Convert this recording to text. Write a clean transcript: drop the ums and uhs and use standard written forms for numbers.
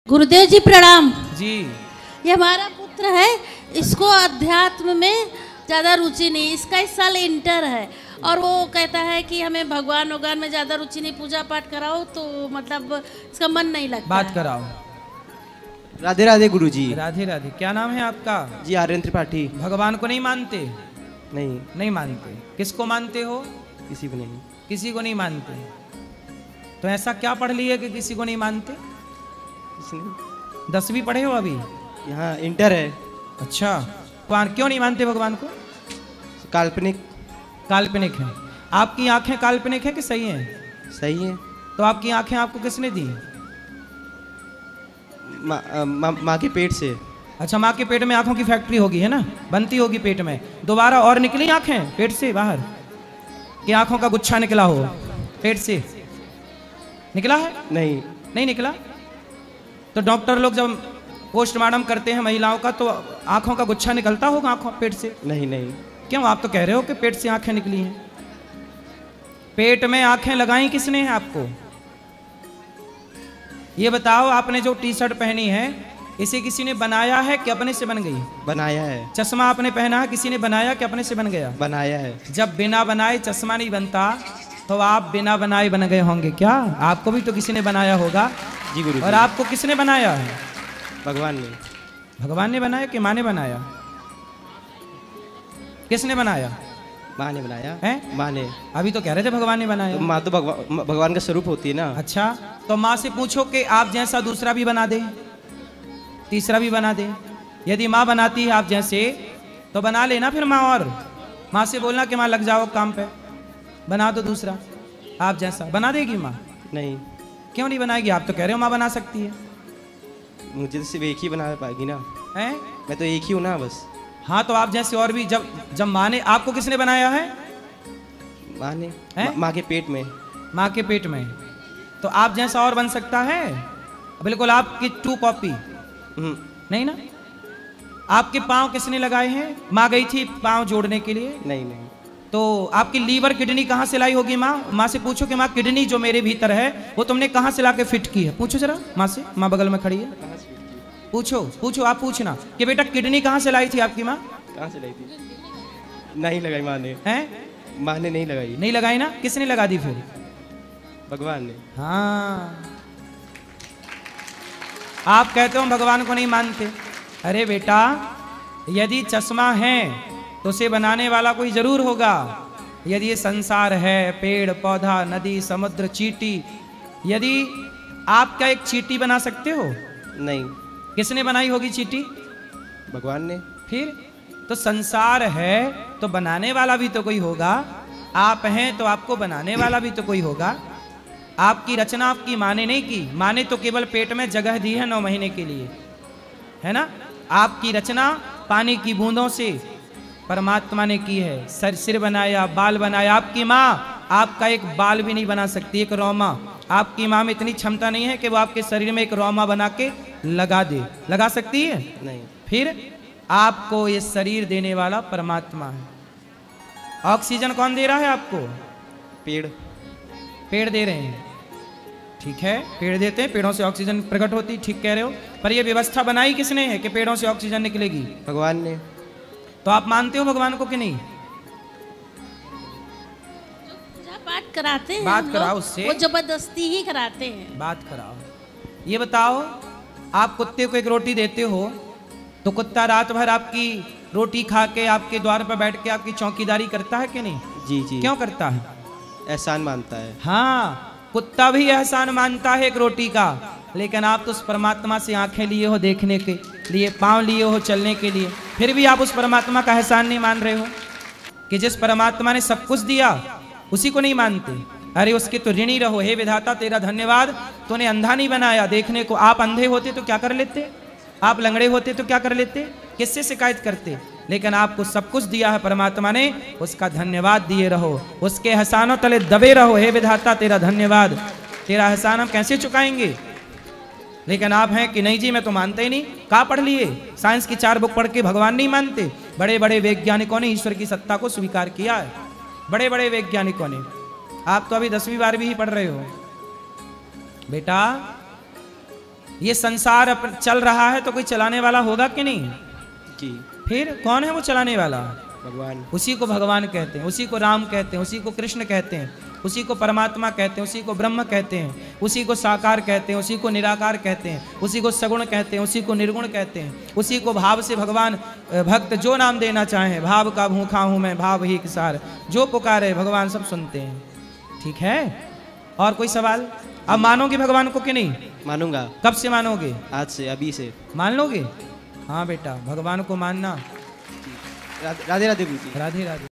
गुरुदेव जी प्रणाम जी। ये हमारा पुत्र है, इसको अध्यात्म में ज़्यादा रुचि नहीं, इसका इस साल इंटर है और वो कहता है कि हमें भगवान वगवान में ज़्यादा रुचि नहीं, पूजा पाठ कराओ तो मतलब इसका मन नहीं लगता। बात कराओ। राधे राधे गुरुजी। राधे राधे। क्या नाम है आपका? जी आर्यन त्रिपाठी। भगवान को नहीं मानते? नहीं। नहीं मानते। किसको मानते हो? किसी को नहीं। किसी को नहीं मानते। तो ऐसा क्या पढ़ लिए कि किसी को नहीं मानते? किसने? 10वीं पढ़े हो अभी? यहाँ इंटर है। अच्छा, क्यों नहीं मानते भगवान को? काल्पनिक। काल्पनिक है। आपकी आंखें काल्पनिक है कि सही हैं? सही है। तो आपकी आंखें आपको किसने दी? माँ के पेट से। अच्छा, माँ के पेट में आंखों की फैक्ट्री होगी, है ना, बनती होगी पेट में, दोबारा और निकली आंखें पेट से बाहर कि आंखों का गुच्छा निकला हो पेट से? निकला है? नहीं। नहीं निकला। तो डॉक्टर लोग जब पोस्टमार्टम करते हैं महिलाओं का तो आंखों का गुच्छा निकलता होगा आंखों पेट से? नहीं नहीं। क्यों? आप तो कह रहे हो कि पेट से आंखें निकली हैं। पेट में आंखें लगाई किसने है आपको? ये बताओ, आपने जो टी शर्ट पहनी है इसे किसी ने बनाया है कि अपने से बन गई? बनाया है। चश्मा आपने पहना है, किसी ने बनाया कि अपने से बन गया? बनाया है। जब बिना बनाए चश्मा नहीं बनता तो आप बिना बनाए बन गए होंगे क्या? आपको भी तो किसी ने बनाया होगा। जी गुरु। और आपको किसने बनाया है? भगवान ने। भगवान ने बनाया कि माँ ने बनाया? किसने बनाया? माँ ने बनाया है? माँ ने। अभी तो कह रहे थे भगवान ने बनाया। तो माँ तो भगवान का स्वरूप होती है ना। अच्छा, तो माँ से पूछो कि आप जैसा दूसरा भी बना दे, तीसरा भी बना दे। यदि माँ बनाती है आप जैसे तो बना लेना फिर माँ, और माँ से बोलना कि माँ लग जाओ काम पे, बना दो दूसरा आप जैसा। बना देगी माँ? नहीं। क्यों नहीं बनाएगी? आप तो कह रहे हो माँ बना सकती है। मुझे तो सिर्फ एक ही बना पाएगी ना। हैं? मैं तो एक ही हूँ ना बस। हाँ, तो आप जैसे और भी जब माँ ने आपको, किसने बनाया है? माँ ने। माँ के पेट में। माँ के पेट में। तो आप जैसा और बन सकता है? बिल्कुल आपकी टू कॉपी नहीं ना। आपके पाँव किसने लगाए हैं? माँ गई थी पाँव जोड़ने के लिए? नहीं नहीं। तो आपकी लीवर किडनी कहाँ से लाई होगी माँ? माँ से पूछो कि माँ किडनी जो मेरे भीतर है वो तुमने कहाँ से ला के फिट की है? पूछो जरा माँ से, माँ बगल में खड़ी है। पूछो पूछो, आप पूछना कि बेटा किडनी कहाँ से लाई थी आपकी माँ? कहाँ से लाई थी? नहीं लगाई माँ ने। हैं? माँ ने नहीं लगाई। नहीं लगाई ना? किसने लगा दी फिर? भगवान ने। हाँ, आप कहते हो भगवान को नहीं मानते। अरे बेटा, यदि चश्मा है तो उसे बनाने वाला कोई जरूर होगा। यदि ये संसार है, पेड़ पौधा नदी समुद्र चींटी, यदि आप क्या एक चींटी बना सकते हो? नहीं। किसने बनाई होगी चींटी? भगवान ने। फिर तो संसार है तो बनाने वाला भी तो कोई होगा। आप हैं तो आपको बनाने वाला भी तो कोई होगा। आपकी रचना आपकी माँ ने नहीं की। माँ ने तो केवल पेट में जगह दी है 9 महीने के लिए, है ना। आपकी रचना पानी की बूंदों से परमात्मा ने की है। सिर बनाया, बाल बनाया। आपकी माँ आपका एक बाल भी नहीं बना सकती, एक रौमा। आपकी माँ में इतनी क्षमता नहीं है कि वो आपके शरीर में एक रौमा बना के लगा दे। लगा सकती है? नहीं। फिर आपको ये शरीर देने वाला परमात्मा है। ऑक्सीजन कौन दे रहा है आपको? पेड़। पेड़ दे रहे हैं, ठीक है, पेड़ देते हैं, पेड़ों से ऑक्सीजन प्रकट होती, ठीक कह रहे हो। पर ये व्यवस्था बनाई किसने है कि पेड़ों से ऑक्सीजन निकलेगी? भगवान ने। तो आप मानते हो भगवान को कि नहीं? पूजा पाठ कराते हैं, बात हम कराओ लोग, उससे। वो जबरदस्ती ही कराते हैं। बात कराओ। ये बताओ, आप कुत्ते को एक रोटी देते हो तो कुत्ता रात भर आपकी रोटी खा के आपके द्वार पर बैठ के आपकी चौकीदारी करता है कि नहीं? जी जी। क्यों करता है? एहसान मानता है। हाँ, कुत्ता भी एहसान मानता है एक रोटी का। लेकिन आप तो उस परमात्मा से आंखें लिए हो देखने के लिए, पांव लिए हो चलने के लिए, फिर भी आप उस परमात्मा का एहसान नहीं मान रहे हो कि जिस परमात्मा ने सब कुछ दिया उसी को नहीं मानते। अरे उसके तो ऋणी रहो। हे विधाता तेरा धन्यवाद, तूने अंधा नहीं बनाया देखने को। आप अंधे होते तो क्या कर लेते? आप लंगड़े होते तो क्या कर लेते? किससे शिकायत करते? लेकिन आपको सब कुछ दिया है परमात्मा ने, उसका धन्यवाद दिए रहो, उसके एहसानों तले दबे रहो। हे विधाता तेरा धन्यवाद, तेरा एहसान हम कैसे चुकाएंगे? लेकिन आप हैं कि नहीं जी मैं तो मानते ही नहीं। कहाँ पढ़ लिए? साइंस की 4 बुक पढ़ के भगवान नहीं मानते? बड़े बड़े वैज्ञानिकों ने ईश्वर की सत्ता को स्वीकार किया है, बड़े बड़े वैज्ञानिकों ने। आप तो अभी 10वीं 12वीं ही पढ़ रहे हो। बेटा ये संसार चल रहा है तो कोई चलाने वाला होगा कि नहीं? जी। फिर कौन है वो चलाने वाला? भगवान। उसी को भगवान कहते हैं, उसी को राम कहते हैं, उसी को कृष्ण कहते हैं, उसी को परमात्मा कहते हैं, उसी को ब्रह्म कहते हैं, उसी को साकार कहते हैं, उसी को निराकार कहते हैं, उसी को सगुण कहते हैं, उसी को निर्गुण कहते हैं, उसी को भाव से भगवान भक्त जो नाम देना चाहे, भाव का भूखा हूँ मैं भाव ही किसार, जो पुकारे भगवान सब सुनते हैं। ठीक है, और कोई सवाल? अब मानोगे भगवान को कि नहीं? मानूंगा। कब से मानोगे? आज से, अभी से। मान लोगे? हाँ बेटा, भगवान को मानना। राधे राधे गुरुजी। राधे राधे।